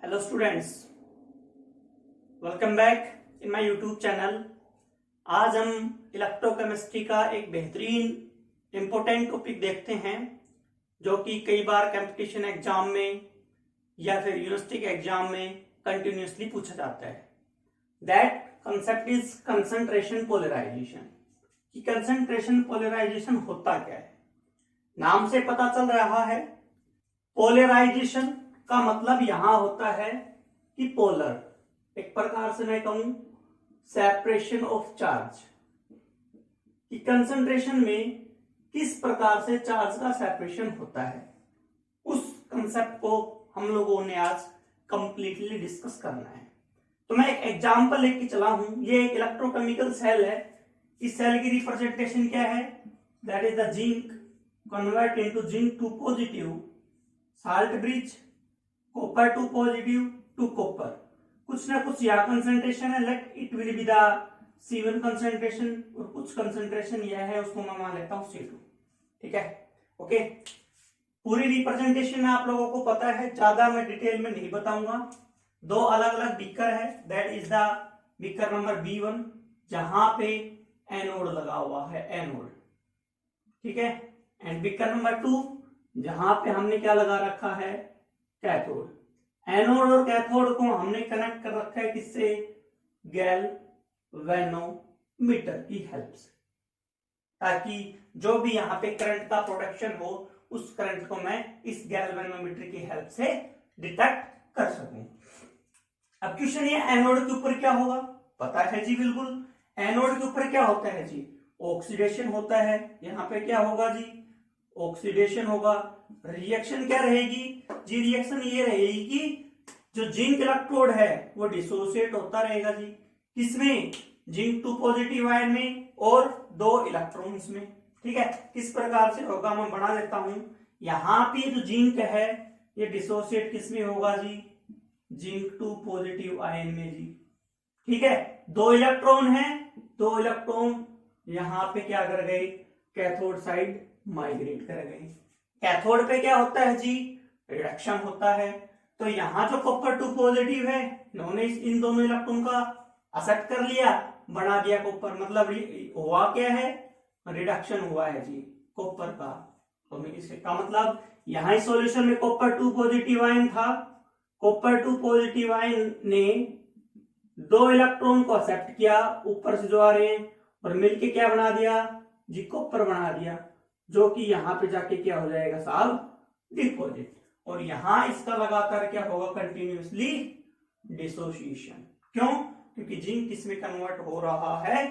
Hello students, welcome back in my YouTube channel. आज हम electrochemistry का एक बेहतरीन इम्पोर्टेंट टॉपिक देखते हैं जो कि कई बार कंपटीशन एग्जाम में या फिर यूनिवर्सिटी के एग्जाम में कंटिन्यूसली पूछा जाता है। That concept is concentration polarisation. कि कंसंट्रेशन पोलराइजेशन होता क्या है, नाम से पता चल रहा है। पोलराइजेशन का मतलब यहां होता है कि पोलर, एक प्रकार से मैं कहूं सेपरेशन ऑफ चार्ज, कि कंसंट्रेशन में किस प्रकार से चार्ज का सेपरेशन होता है, उस कंसेप्ट को हम लोगों ने आज कंप्लीटली डिस्कस करना है। तो मैं एक एग्जांपल लेके चला हूं। ये एक इलेक्ट्रोकेमिकल सेल है। इस सेल की रिप्रेजेंटेशन क्या है? That is the zinc convert into zinc two positive, salt bridge, copper two positive to copper. कुछ ना कुछ यह कंसंट्रेशन है, let it will be the C1 concentration, और कुछ कंसंट्रेशन यह है, उसको मैं मान लेता हूं C2। ठीक है, ओके। पूरी रिप्रेजेंटेशन आप लोगों को पता है, ज्यादा मैं डिटेल में नहीं बताऊंगा। दो अलग अलग बीकर है। That is the beaker number B1 जहां पे एनोड लगा हुआ है, एनोड। ठीक है, एंड बीकर नंबर 2 जहां पे हमने क्या लगा रखा है, कैथोड। एनोड और कैथोड को हमने कनेक्ट कर रखा है किससे? गैल्वेनोमीटर की हेल्प से, ताकि जो भी यहाँ पे करंट का प्रोडक्शन हो उस करंट को मैं इस गैल्वेनोमीटर की हेल्प से डिटेक्ट कर सकूं। अब क्वेश्चन ये, एनोड के ऊपर क्या होगा? पता है जी, बिल्कुल। एनोड के ऊपर क्या होता है जी? ऑक्सीडेशन होता है। यहाँ पे क्या होगा जी? ऑक्सीडेशन होगा। रिएक्शन क्या रहेगी जी? रिएक्शन ये रहेगी कि जो जिंक इलेक्ट्रोड है वो डिसोसिएट होता रहेगा जी। किसमें? जिंक टू पॉजिटिव आयन में और 2 इलेक्ट्रॉन्स में। ठीक है, किस प्रकार से होगा मैं बना लेता हूं। यहां पे जो जिंक है ये डिसोसिएट किसमें होगा जी? जिंक टू पॉजिटिव आयन में जी। ठीक है, 2 इलेक्ट्रॉन है, 2 इलेक्ट्रॉन यहां पे क्या कर गए? कैथोड साइड माइग्रेट कर गए। कैथोड पे क्या होता है जी? रिडक्शन होता है। तो यहां जो कॉपर टू पॉजिटिव है, इन्होंने इन दोनों इलेक्ट्रॉन का एक्सेप्ट कर लिया, बना दिया कॉपर। मतलब हुआ क्या है? रिडक्शन हुआ है जी कॉपर का। तो इसका मतलब यहां इस सॉल्यूशन में कॉपर टू पॉजिटिव आयन था। कॉपर टू पॉजिटिव आयन ने 2 इलेक्ट्रॉन को एक्सेप्ट किया ऊपर से जो आ रहे हैं, और मिलके क्या बना दिया जी? कॉपर बना दिया, जो कि यहां पे जाके क्या हो जाएगा साहब? डिपॉजिट। और यहां इसका लगातार क्या होगा? Continuously dissociation. क्यों? क्योंकि जिंक किसमें कन्वर्ट हो रहा है?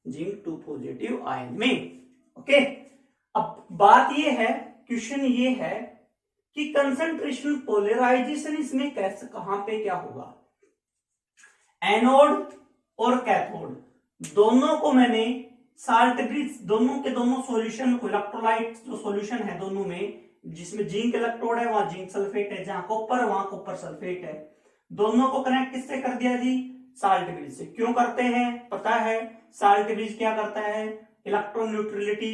जिंक टू पॉजिटिव आयन में। ओके, अब बात ये है, क्वेश्चन ये है कि कंसंट्रेशन पोलराइजेशन इसमें कैसे, कहां पे क्या होगा? एनोड और कैथोड दोनों को मैंने साल्ट ब्रिज, दोनों के दोनों सॉल्यूशन को, इलेक्ट्रोलाइट जो सॉल्यूशन है दोनों में, जिसमें जिंक इलेक्ट्रोड है वहां जिंक सल्फेट है, जहां कॉपर वहां कॉपर सल्फेट है, दोनों को कनेक्ट किससे कर दिया जी? साल्ट ब्रिज से। क्यों करते हैं? पता है, साल्ट ब्रिज क्या करता है? इलेक्ट्रॉन न्यूट्रलिटी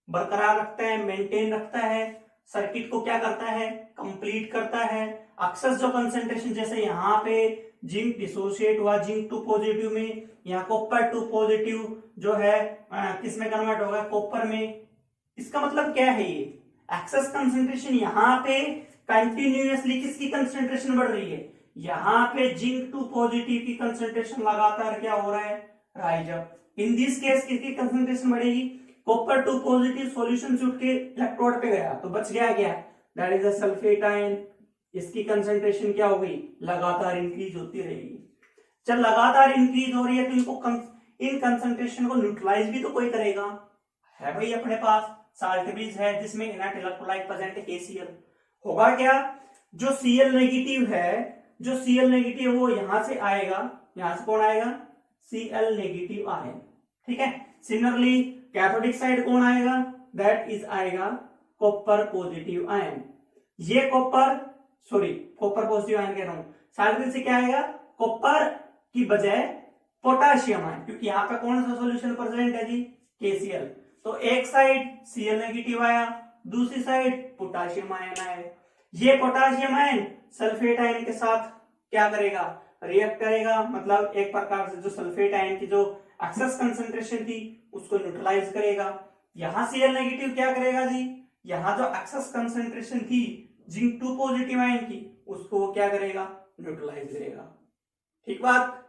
बरकरार रखता है, मेंटेन रखता है। सर्किट को क्या करता है? कंप्लीट करता है। एक्सेस जो कंसेंट्रेशन, जैसे यहाँ पे जिंक डिसोसिएट हुआ जिंक टू पॉजिटिव में, यहाँ कॉपर टू पॉजिटिव जो है किसमें कन्वर्ट होगा? कॉपर में। इसका मतलब क्या है? ये एक्सेस कंसेंट्रेशन यहाँ पे कंटिन्यूअसली किसकी कंसेंट्रेशन बढ़ रही है? यहाँ पे जिंक टू पॉजिटिव की कंसेंट्रेशन लगातार क्या हो रहा है? Rise up. In this case किसकी कंसेंट्रेशन बढ़ेगी? कॉपर टू पॉजिटिव सॉल्यूशन से उठ के इलेक्ट्रोड पे गया तो बच गया क्या? That is a sulphate ion. इसकी कंसेंट्रेशन क्या हो गई? लगातार इंक्रीज होती रहेगी। जब लगातार इंक्रीज हो रही है तो इनको इन कंसेंट्रेशन को न्यूट्रलाइज भी तो कोई करेगा, है भाई अपने पास साल्ट ब्रिज है जिसमें इनर्ट इलेक्ट्रोलाइट प्रेजेंट है KCl। होगा क्या? जो Cl नेगेटिव है, जो Cl नेगेटिव वो यहां से आएगा, यहां से कौन आएगा? Cl negative ion. ठीक है, सिमिलरली कैथोडिक साइड कौन आएगा? दैट इज आएगा कॉपर पॉजिटिव आयन। ये कॉपर पॉजिटिव आयन कह रहा हूं। साल्ट ब्रिज से क्या आएगा? कॉपर की बजाय पोटाशियम आयन, क्योंकि यहाँ पे कौन सा सॉल्यूशन प्रेजेंट है जी? KCl। तो एक साइड Cl नेगेटिव आया, दूसरी साइड पोटाशियम आयन आया। ये पोटाशियम आयन सल्फेट आयन के साथ क्या करेगा, रिएक्ट करेगा, मतलब एक प्रकार से जो सल्फेट आयन की जो एक्सेस कंसंट्रेशन थी उसको न्यूट्रलाइज करेगा। यहां Cl नेगेटिव क्या करेगा जी, यहां जो एक्सेस कंसंट्रेशन थी जिंक 2 पॉजिटिव आयन की उसको वो क्या करेगा, न्यूट्रलाइज करेगा। ठीक बात।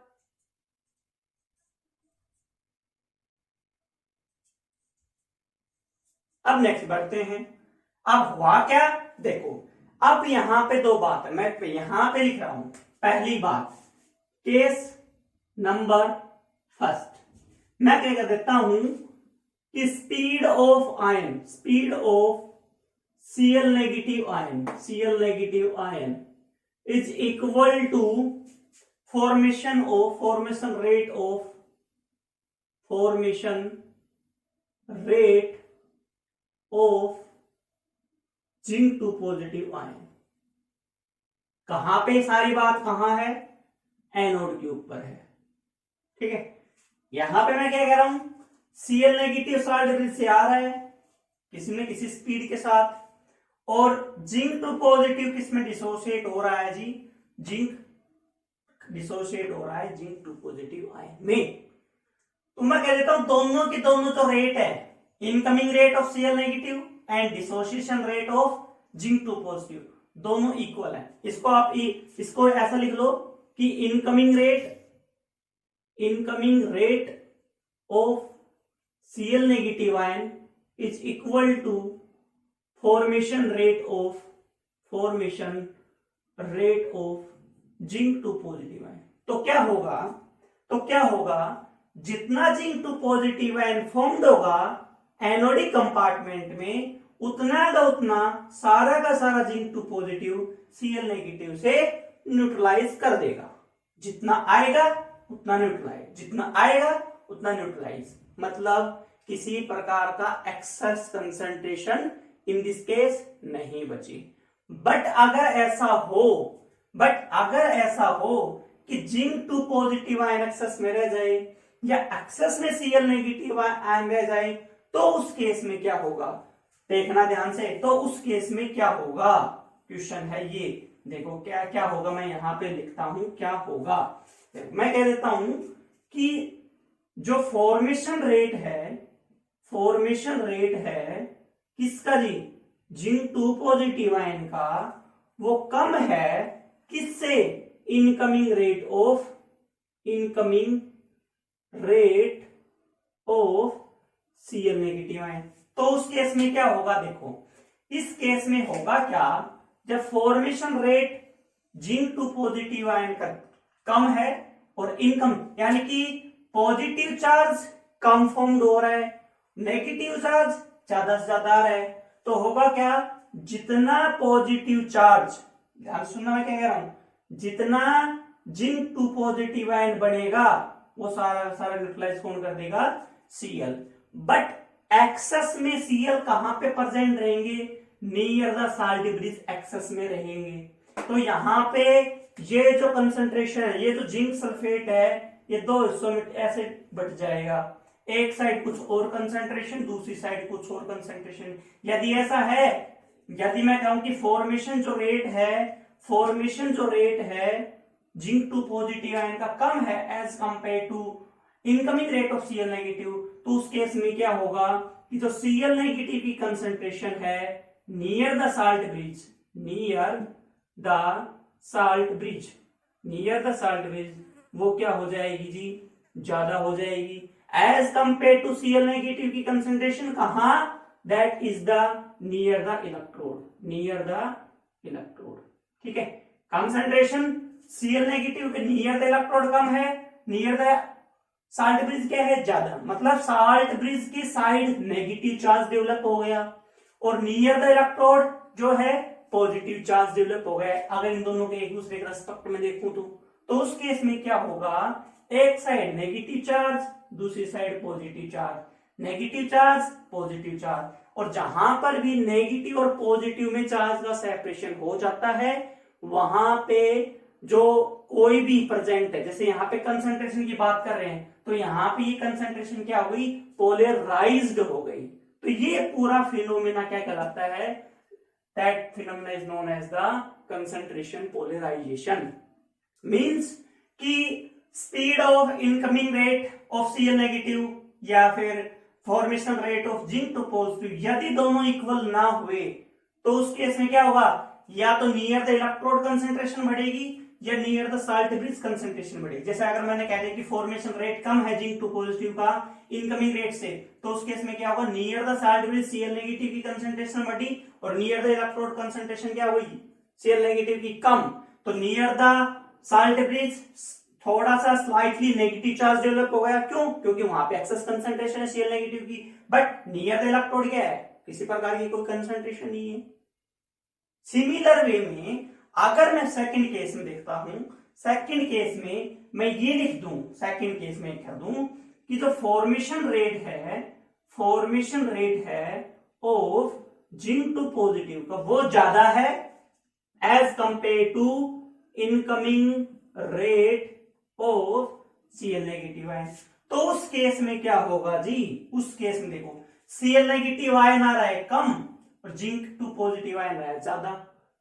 अब नेक्स्ट बढ़ते हैं। अब हुआ क्या, देखो अब यहां पे दो बात है, मैं यहां पे लिख रहा हूं। पहली बात, केस नंबर फर्स्ट, मैं क्या कर देता हूं कि speed of ion, speed of Cl negative ion, Cl negative ion is equal to formation rate of zinc 2 positive ion. कहां पे सारी बात कहां है, एनोड के ऊपर है। ठीक है, यहां पे मैं क्या कह रहा हूं, Cl नेगेटिव 60 डिग्री से आ रहा है किसी न किसी स्पीड के साथ, और जिंक 2 पॉजिटिव किसमें डिसोसिएट हो रहा है जी, जिंक डिसोसिएट हो रहा है जिंक 2 पॉजिटिव आयन में। तो मैं कह देता हूं दोनों की दोनों जो रेट है, incoming rate of Cl negative and dissociation rate of zinc 2 positive, दोनों इक्वल है। इसको आप इसको ऐसा लिख लो कि incoming rate of Cl negative ion is equal to formation rate of zinc 2 positive ion. तो क्या होगा, जितना जिंक 2 पॉजिटिव आयन फॉर्म्ड होगा एनोडिक कंपार्टमेंट में, उतना का उतना सारा का सारा जिंक 2 पॉजिटिव Cl नेगेटिव से न्यूट्रलाइज कर देगा। जितना आएगा उतना न्यूट्रलाइज, जितना आएगा उतना न्यूट्रलाइज, मतलब किसी प्रकार का excess concentration in this case नहीं बची। बट अगर ऐसा हो कि जिंक 2 पॉजिटिव आयन एक्सेस में रह जाए या एक्सेस में Cl नेगेटिव आयन रह जाए, तो उस केस में क्या होगा, देखना ध्यान से। तो उस केस में क्या होगा, क्वेश्चन है ये, देखो क्या क्या होगा, मैं यहां पे लिखता हूं क्या होगा। मैं कह देता हूं कि जो फॉर्मेशन रेट है किसका जी, जिंक 2 पॉजिटिव आयन का, वो कम है किससे, incoming rate of Cl negative ion. तो उस केस में क्या होगा, देखो इस केस में होगा क्या, जब formation rate zinc 2 positive ion का कम है और इनकम यानी कि पॉजिटिव चार्ज कम फॉर्म्ड हो रहा है, नेगेटिव चार्ज ज्यादा से ज्यादा आ रहा है, तो होगा क्या, जितना पॉजिटिव चार्ज, ध्यान सुनना मैं क्या कह रहा हूं, जितना जिंक 2 पॉजिटिव आयन बनेगा वो सारा न्यूट्रलाइज कौन कर देगा, Cl। बट एक्सेस में Cl कहां पे प्रेजेंट रहेंगे, near the salt bridge excess में रहेंगे। तो यहां पे ये जो कंसंट्रेशन है, ये जो जिंक सल्फेट है, ये दो हिस्सों में ऐसे बट जाएगा, एक साइड कुछ और कंसंट्रेशन, दूसरी साइड कुछ और कंसंट्रेशन। यदि ऐसा है, यदि मैं कहूं कि फॉर्मेशन जो रेट है जिंक 2 पॉजिटिव आयन का कम है as compare to incoming rate of Cl negative, तो उस केस में क्या होगा कि जो Cl नेगेटिव की कंसंट्रेशन है नियर द साल्ट ब्रिज, वो क्या हो जाएगी जी, ज्यादा हो जाएगी as compare to Cl negative की कंसंट्रेशन कहां, that is the near the electrode. ठीक है, कंसंट्रेशन Cl नेगेटिव के नियर द इलेक्ट्रोड कम है, नियर द साल्ट ब्रिज क्या है, ज्यादा, मतलब साल्ट ब्रिज की साइड नेगेटिव चार्ज डेवलप हो गया और नियर द इलेक्ट्रोड जो है पॉजिटिव चार्ज डेवलप हो गया। अगर इन दोनों के एक दूसरे के रेस्पेक्ट में देखूं तो उस केस में क्या होगा, एक साइड नेगेटिव चार्ज, दूसरी side positive charge, negative charge positive charge, और जहां पर भी नेगेटिव और पॉजिटिव में चार्ज का सेपरेशन हो जाता है वहां पे जो कोई भी प्रेजेंट है, जैसे यहाँ पे कंसंट्रेशन की बात कर रहे हैं, तो यहाँ पे ये कंसंट्रेशन क्या हो गई, पोलराइज्ड हो गई। तो ये पूरा फिनोमेना क्या कहलाता है, that phenomena is known as the concentration polarization. Means कि speed of incoming rate of Cl negative या फिर formation rate of zinc two positive यदि दोनों इक्वल ना हुए तो उस केस में क्या होगा, या तो नियर द इलेक्ट्रोड कंसेंट्रेशन बढ़ेगी या near the salt bridge concentration बढ़ेगी। जैसे अगर मैंने कह दिया कि फॉर्मेशन रेट कम है जिंक टू पॉजिटिव का इनकमिंग रेट से, तो उस केस में क्या होगा, near the salt bridge Cl negative की कंसेंट्रेशन बढ़ी और नियर द इलेक्ट्रोड कंसेंट्रेशन क्या हुई, Cl नेगेटिव की कम। तो नियर द साल्ट ब्रिज थोड़ा सा स्लाइटली नेगेटिव चार्ज डेवलप हो गया, क्यों, क्योंकि वहां पे एक्सेस कंसेंट्रेशन है Cl नेगेटिव की, बट नियर द इलेक्ट्रोड क्या है, किसी प्रकार की कोई कंसेंट्रेशन नहीं है। सिमिलर वे में अगर मैं सेकंड केस में देखता हूं, सेकंड केस में मैं ये लिख दूं, सेकंड केस में कह दूं कि जो फॉर्मेशन रेट है ऑफ जिंक टू पॉजिटिव का वो ज्यादा है as compare to incoming rate of Cl negative ion. तो उस केस में क्या होगा जी, उस केस में देखो Cl नेगेटिव आयन आ रहा है कम और जिंक टू पॉजिटिव आयन रहा है ज्यादा।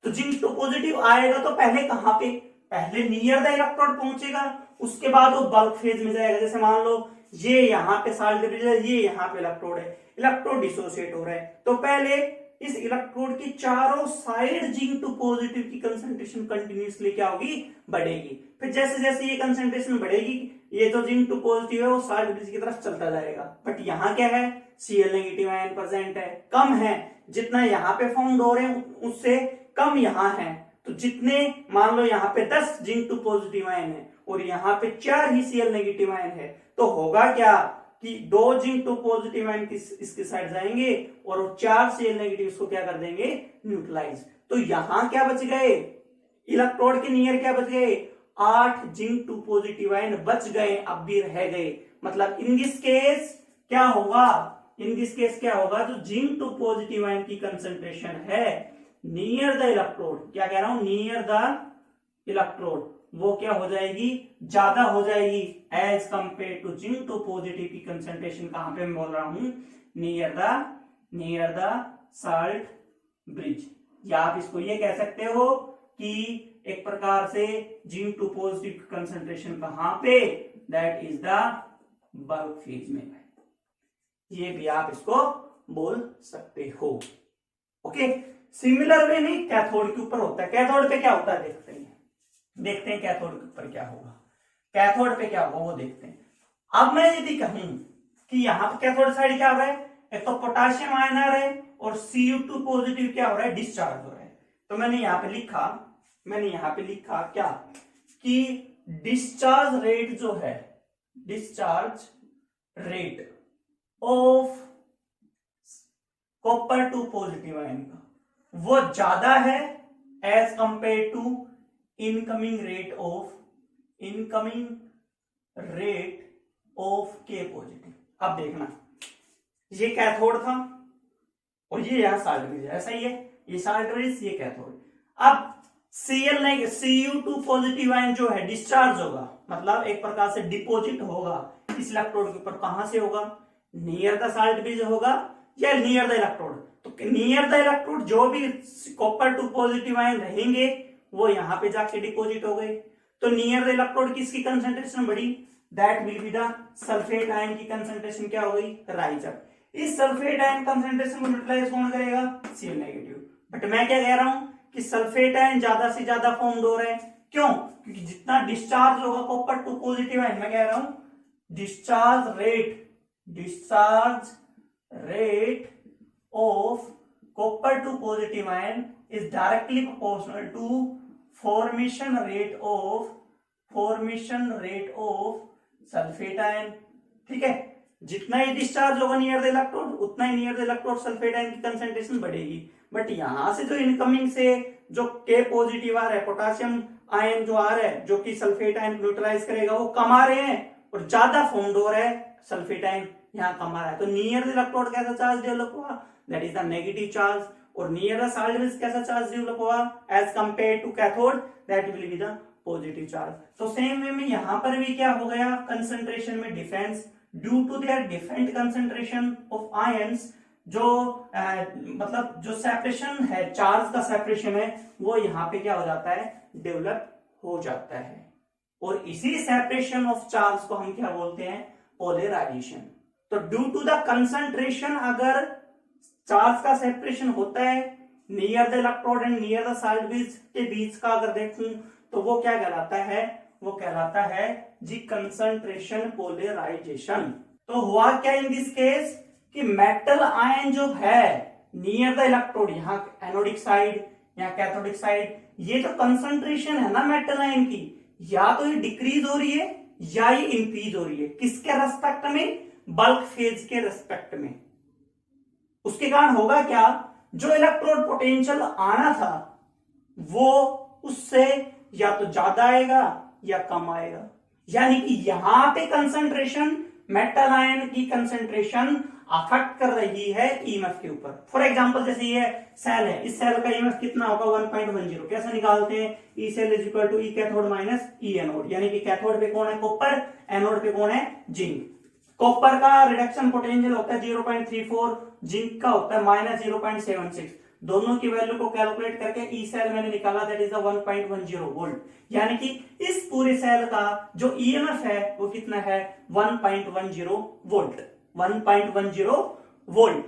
तो जिंक टू पॉजिटिव आएगा तो पहले कहां पे, पहले नियर द इलेक्ट्रोड पहुंचेगा, उसके बाद वो बल्क फेज में जाएगा। जैसे मान लो ये यहाँ पे साल्ट ब्रिज है, ये यहाँ पे इलेक्ट्रोड है, इलेक्ट्रोड डिसोसिएट हो रहा है, तो पहले इस इलेक्ट्रोड की चारों साइड जिंक टू पॉजिटिव की कंसेंट्रेशन कंटिन्यूसली क्या होगी, बढ़ेगी। फिर जैसे जैसे ये कंसेंट्रेशन बढ़ेगी, ये जो जिंक टू पॉजिटिव है वो साल्ट ब्रिज की तरफ चलता जाएगा। बट यहाँ क्या है, Cl नेगेटिव आयन प्रेजेंट है, कम है, जितना यहाँ पे फाउंड हो रहे हैं उससे कम यहाँ है। तो जितने मान लो यहाँ पे 10 जिंक टू पॉजिटिव आयन है और यहाँ पे 4 ही Cl नेगेटिव आयन है, तो होगा क्या कि 2 जिंक टू पॉजिटिव आयन इसके साइड जाएंगे और 4 Cl नेगेटिव इसको क्या कर देंगे, न्यूट्रलाइज। तो यहाँ क्या बच गए, इलेक्ट्रोड के नियर क्या बच गए, 8 जिंक टू पॉजिटिव आयन बच गए, अब भी रह गए। मतलब इन दिस केस क्या होगा, इन दिस केस क्या होगा, जो जिंक टू पॉजिटिव आयन की कंसेंट्रेशन है नियर द इलेक्ट्रोड, क्या कह रहा हूं, नियर द इलेक्ट्रोड, वो क्या हो जाएगी, ज्यादा हो जाएगी as compare to zinc two positive की कंसेंट्रेशन कहां पे मैं बोल रहा हूं, नियर द साल्ट ब्रिज। या आप इसको ये कह सकते हो कि एक प्रकार से जिंक टू पॉजिटिव कंसेंट्रेशन कहां पे, that is the bulk phase में, ये भी आप इसको बोल सकते हो। ओके, सिमिलर वे नहीं कैथोड के ऊपर होता है। कैथोड पे क्या होता है देखते हैं कैथोड के ऊपर क्या होगा, कैथोड पे क्या होगा वो देखते हैं। अब मैं यदि कहूं कि यहाँ पे कैथोड साइड क्या हो रहा है, एक तो पोटाशियम आयन आ रहा है और Cu2 पॉजिटिव क्या हो रहा है, डिस्चार्ज हो रहा है। तो मैंने यहाँ पे लिखा क्या कि डिस्चार्ज रेट जो है, discharge rate of copper two positive ion का वो ज्यादा है as compare to incoming rate of K positive. अब देखना, ये कैथोड था और ये यहां साल्ट ब्रिज, ऐसा ही है, ये साल्ट ब्रिज, ये कैथोड। अब Cu2 पॉजिटिव आयन जो है डिस्चार्ज होगा, मतलब एक प्रकार से डिपॉजिट होगा इस इलेक्ट्रोड के ऊपर। कहां से होगा, नियर द साल्ट ब्रिज होगा या नियर द इलेक्ट्रोड। तो नियर द इलेक्ट्रोड जो भी कॉपर टू पॉजिटिव आयन रहेंगे वो यहां पे जाके डिपॉजिट हो गए। तो नियर द इलेक्ट्रोड किसकी कंसेंट्रेशन बढ़ी, that will be the sulphate ion की कंसेंट्रेशन क्या हो गई, राइज अप। इस सल्फेट आयन कंसेंट्रेशन को न्यूट्रलाइज कौन करेगा, Cl नेगेटिव। बट मैं क्या कह रहा हूं कि सल्फेट आयन ज्यादा से ज्यादा फॉर्म हो रहे हैं, क्यों, क्योंकि जितना डिस्चार्ज होगा कॉपर टू पॉजिटिव आयन, मैं कह रहा हूं discharge rate of copper to positive ion is directly proportional to formation rate of sulfate ion। ठीक है, जितना ही डिस्चार्ज होगा नियर द इलेक्ट्रोड उतना ही near the electrode sulphate ion की कंसेंट्रेशन बढ़ेगी। बट यहां से जो इनकमिंग से जो के पॉजिटिव आ रहा है, पोटाशियम आयन जो आ रहा है जो कि सल्फेट आयन न्यूट्रलाइज करेगा, वो कम आ रहे हैं और ज्यादा फॉर्म्ड हो रहा है सल्फेट आयन, यहाँ कम आ रहा है। तो नियर द इलेक्ट्रोड कैसा चार्ज डेवलप हुआ, that is the negative charge, और नियर द साल्ट ब्रिज कैसा चार्ज डेवलप हुआ as compare to cathode, that will be the positive charge. तो सेम वे में यहां पर भी क्या हो गया, कंसंट्रेशन में difference due to their different concentration of ions. जो मतलब जो सेपरेशन है, चार्ज का सेपरेशन है, वो यहाँ पे क्या हो जाता है, डेवलप हो जाता है। और इसी सेपरेशन ऑफ चार्ज को हम क्या बोलते हैं, पोलराइजेशन। तो ड्यू टू द कंसंट्रेशन, अगर चार्ज का सेपरेशन होता है near the electrode and near the side के बीच का, अगर देखूं तो वो क्या कहलाता है, वो कहलाता है जी कंसंट्रेशन पोलराइजेशन। तो हुआ क्या इन दिस केस कि मेटल आयन जो है नियर द इलेक्ट्रोड, यहाँ एनोडिक साइड या कैथोडिक साइड, ये जो कंसंट्रेशन है ना मेटल आयन की, या तो ये डिक्रीज हो रही है या ये इंक्रीज हो रही है। किसके रेस्पेक्ट में, बल्क फेज के रेस्पेक्ट में। उसके कारण होगा क्या, जो इलेक्ट्रोड पोटेंशियल आना था वो उससे या तो ज्यादा आएगा या कम आएगा। यानी कि यहां पे कंसंट्रेशन, मेटल आयन की कंसंट्रेशन अफेक्ट कर रही है ईएमएफ के ऊपर। फॉर एग्जांपल जैसे ये सेल है, इस सेल का ईएमएफ कितना होगा 1.10। कैसे निकालते हैं, E cell is equal to E cathode minus E anode. यानी कि कैथोड पे कौन है कॉपर, एनोड पे कौन है जिंक। कॉपर का रिडक्शन पोटेंशियल होता है 0.34, जिंक का होता है -0.76। दोनों की वैल्यू को कैलकुलेट करके ई सेल मैंने निकाला, दैट इज 1.10 वोल्ट। यानी कि इस पूरे सेल का जो ईएमएफ है वो कितना है 1.10 वोल्ट, 1.10 वोल्ट।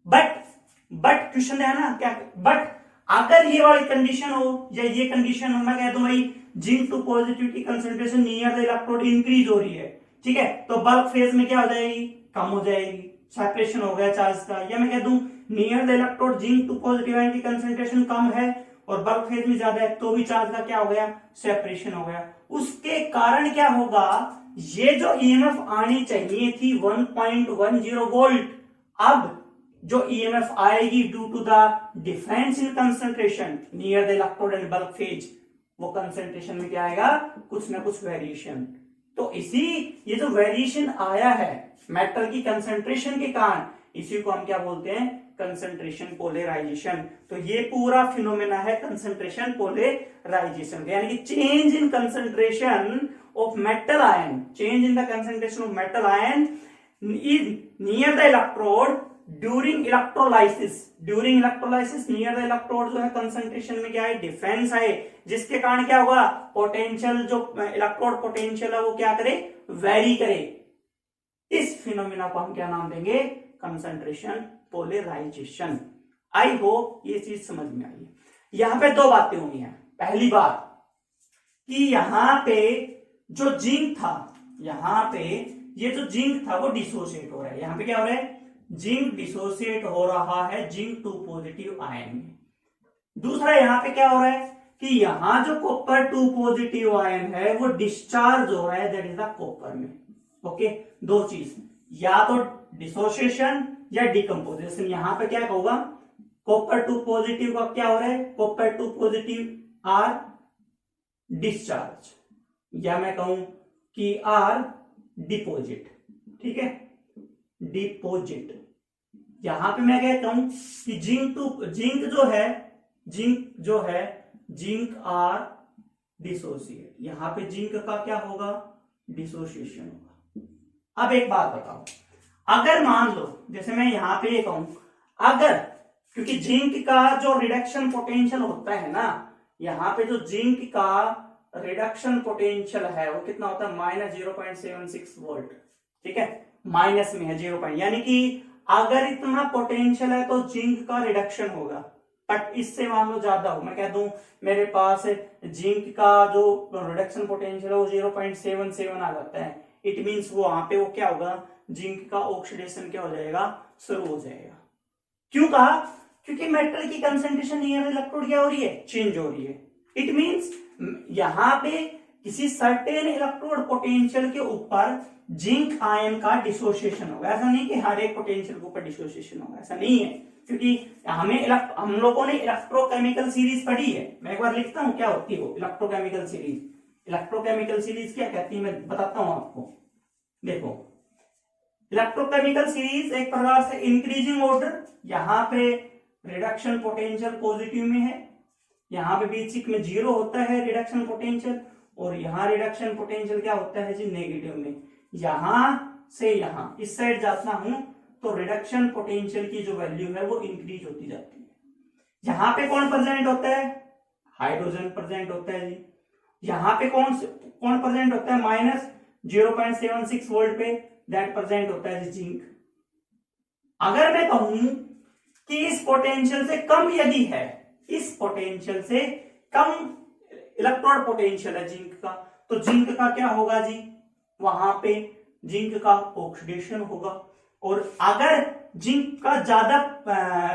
बट क्वेश्चन है ना क्या, बट अगर ये वाली कंडीशन हो या ये कंडीशन हो, मैं कह दूं भाई जिंक टू पॉजिटिव की concentration near the electrode increase हो रही है, ठीक है, तो बल्क फेज में क्या हो जाएगी, कम हो जाएगी, सेपरेशन हो गया चार्ज का। या मैं कह दूं near the electrode zinc two positive ion की कंसंट्रेशन कम है और बल्क फेज में ज्यादा है, तो भी चार्ज का क्या हो गया, सेपरेशन हो गया। उसके कारण क्या होगा, ये जो ईएमएफ आनी चाहिए थी 1.10 वोल्ट, अब जो ईएमएफ आएगी due to the difference in concentration near the electrode and bulk phase, वो कंसंट्रेशन में क्या आएगा, कुछ ना कुछ वेरिएशन। तो इसी ये जो वेरिएशन आया है मेटल की कंसंट्रेशन के कारण, इसी को हम क्या बोलते हैं, कंसंट्रेशन पोलराइजेशन। तो ये पूरा फिनोमेना है कंसंट्रेशन पोलराइजेशन, यानी कि change in concentration of metal ion, change in the concentration of metal ion near the electrode during electrolysis. During electrolysis near the electrode जो है कंसंट्रेशन में क्या है, डिफरेंस है, जिसके कारण क्या होगा, पोटेंशियल जो इलेक्ट्रोड पोटेंशियल है वो क्या करे, वेरी करे। इस फिनोमेना को हम क्या नाम देंगे, कंसंट्रेशन पोलराइजेशन। आई होप ये चीज समझ में आई है। यहां पे दो बातें हुई हैं। पहली बात कि यहां पे जो जिंक था, यहां पे ये जो जिंक था वो डिसोसिएट हो रहा है। यहां पे क्या हो रहा है, जिंक डिसोसिएट हो रहा है जिंक टू पॉजिटिव आयन में। दूसरा यहां पे क्या हो रहा है कि यहां जो कॉपर टू पॉजिटिव आयन है वो डिस्चार्ज हो रहा है, दैट इज द कॉपर में। ओके, दो चीज, या तो डिसोसिएशन या डिकम्पोजिशन। यहां पे क्या होगा, कॉपर टू पॉजिटिव का क्या हो रहा है, copper two positive are discharge, या मैं कहूं कि आर डिपोजिट, ठीक है, डिपोजिट। यहां पे मैं कहता हूं कि जिंक जो है जिंक आर डिसोसिएट, यहां पे जिंक का क्या होगा, डिसोसिएशन होगा। अब एक बात बताओ, अगर मान लो जैसे मैं यहां पे ये कहूं, अगर क्योंकि जिंक का जो रिडक्शन पोटेंशियल होता है ना, यहां पे जो जिंक का रिडक्शन पोटेंशियल है वो कितना होता है, -0.76 वोल्ट, ठीक है, माइनस में है 0. यानी कि अगर इतना पोटेंशियल है तो जिंक का रिडक्शन होगा। बट इससे मान लो ज्यादा हो, मैं कह दूं मेरे पास जिंक का जो रिडक्शन पोटेंशियल है वो 0.77 आ जाता है, इट मींस वो वहां पे वो क्या होगा, जिंक का ऑक्सीडेशन क्या हो जाएगा, शुरू हो जाएगा। क्यों कहा, क्योंकि मेटल की कंसंट्रेशन नियर इलेक्ट्रोड क्या हो रही है, चेंज हो रही है। इट मींस यहां पे किसी सर्टेन इलेक्ट्रोड पोटेंशियल के ऊपर जिंक आयन का डिसोसिएशन होगा। ऐसा नहीं कि हर एक पोटेंशियल के ऊपर डिसोसिएशन होगा, ऐसा नहीं है, क्योंकि हम लोगों ने इलेक्ट्रोकेमिकल सीरीज पढ़ी है। मैं एक बार लिखता हूं क्या होती है वो इलेक्ट्रोकेमिकल सीरीज। इलेक्ट्रोकेमिकल सीरीज क्या कहती है मैं बताता हूं आपको। देखो, इलेक्ट्रोकेमिकल सीरीज एक प्रकार से इंक्रीजिंग ऑर्डर, यहां पे रिडक्शन पोटेंशियल पॉजिटिव में है, यहां पे बीच में 0 होता है रिडक्शन पोटेंशियल, और यहां रिडक्शन पोटेंशियल क्या होता है जी, नेगेटिव में। यहां से यहां इस साइड जाता हूं तो रिडक्शन पोटेंशियल की जो वैल्यू है वो इंक्रीज होती जाती है। यहां पे कौन प्रेजेंट होता है, हाइड्रोजन प्रेजेंट होता है जी, यहां पे कौन प्रेजेंट होता है, माइनस 0.76 वोल्ट पे, दैट प्रेजेंट होता है जिंक। अगर मैं कहूं कि इस पोटेंशियल से कम यदि है, इस पोटेंशियल से कम इलेक्ट्रोड पोटेंशियल है जिंक का, तो जिंक का क्या होगा जी, वहां पे जिंक का ऑक्सीडेशन होगा। और अगर जिंक का ज्यादा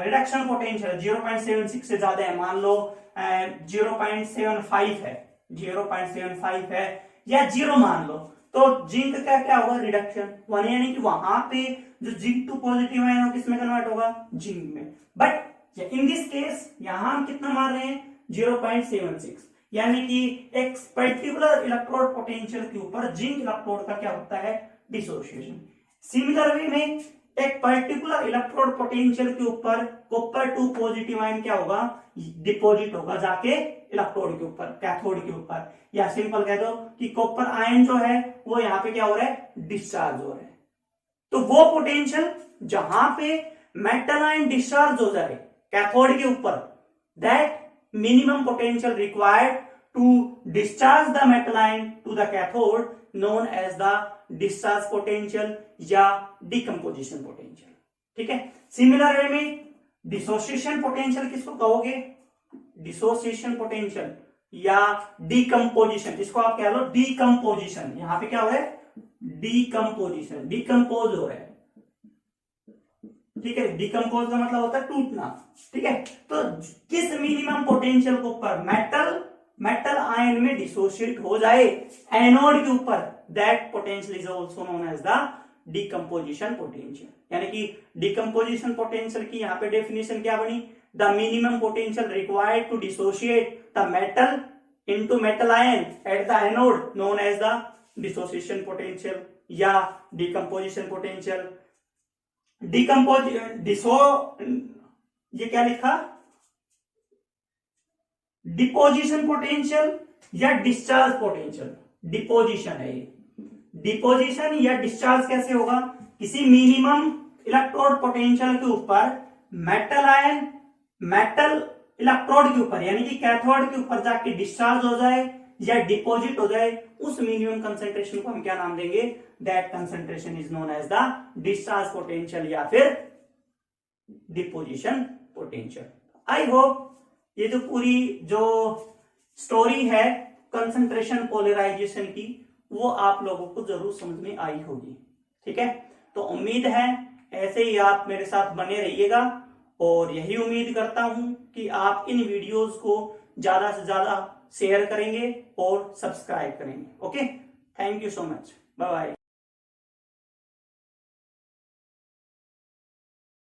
रिडक्शन पोटेंशियल 0.76 से ज्यादा है, मान लो 0.75 है, 0.75 है या 0 मान लो, तो जिंक का क्या होगा, रिडक्शन 1, यानी कि वहां पे जो जिंक टू पॉजिटिव है वो किसमें कन्वर्ट होगा, जिंक में। बट इन दिस केस यहां हम कितना मान रहे हैं, 0.76, यानी कि एक पर्टिकुलर इलेक्ट्रोड पोटेंशियल के ऊपर जिंक इलेक्ट्रोड का क्या होता है, डिसोसिएशन। सिमिलर वे में एक पर्टिकुलर इलेक्ट्रोड पोटेंशियल के ऊपर कॉपर टू पॉजिटिव आयन क्या होगा, डिपॉजिट होगा जाके इलेक्ट्रोड के ऊपर, कैथोड के ऊपर, या सिंपल कह दो कि कॉपर आयन जो है वो यहाँ पे क्या हो रहा है, डिस्चार्ज हो रहा है। तो वो पोटेंशियल जहां पे मेटल आयन डिस्चार्ज हो जाए कैथोड के ऊपर, that minimum potential required to discharge the metal ion to the cathode known as the discharge potential या decomposition potential। ठीक है, सिमिलर वे में डिसोसिएशन पोटेंशियल किसको कहोगे, डिसोसिएशन पोटेंशियल या डिकम्पोजिशन, इसको आप कह लो डिकम्पोजिशन। यहां पे क्या हो रहा है, डिकम्पोजिशन, डिकम्पोज हो रहा है। ठीक है, डिकम्पोज का मतलब होता है टूटना। ठीक है, तो किस मिनिमम पोटेंशियल के ऊपर मेटल आयन में डिसोशिएट हो जाए एनोड के ऊपर, that potential is also known as the decomposition potential. यानी कि डिकम्पोजिशन पोटेंशियल की यहां पे डेफिनेशन क्या बनी, the minimum potential required to dissociate the metal into metal ion at the anode known as the dissociation potential या decomposition potential. ये क्या लिखा, डिपोजिशन पोटेंशियल या डिस्चार्ज पोटेंशियल, डिपोजिशन है ये। डिपोजिशन या डिस्चार्ज कैसे होगा, किसी मिनिमम इलेक्ट्रोड पोटेंशियल के ऊपर मेटल आयन मेटल इलेक्ट्रोड के ऊपर यानी कि कैथोड के ऊपर जाके डिस्चार्ज हो जाए या डिपॉजिट हो जाए, उस मिनिमम कंसंट्रेशन को हम क्या नाम देंगे, that concentration is known as the discharge potential या फिर डिपोजिशन पोटेंशियल। आई होप ये जो पूरी जो स्टोरी है कंसंट्रेशन पोलराइजेशन की, वो आप लोगों को जरूर समझ में आई होगी। ठीक है, तो उम्मीद है ऐसे ही आप मेरे साथ बने रहिएगा, और यही उम्मीद करता हूं कि आप इन वीडियोस को ज्यादा से ज्यादा शेयर करेंगे और सब्सक्राइब करेंगे। Okay, thank you so much, bye bye.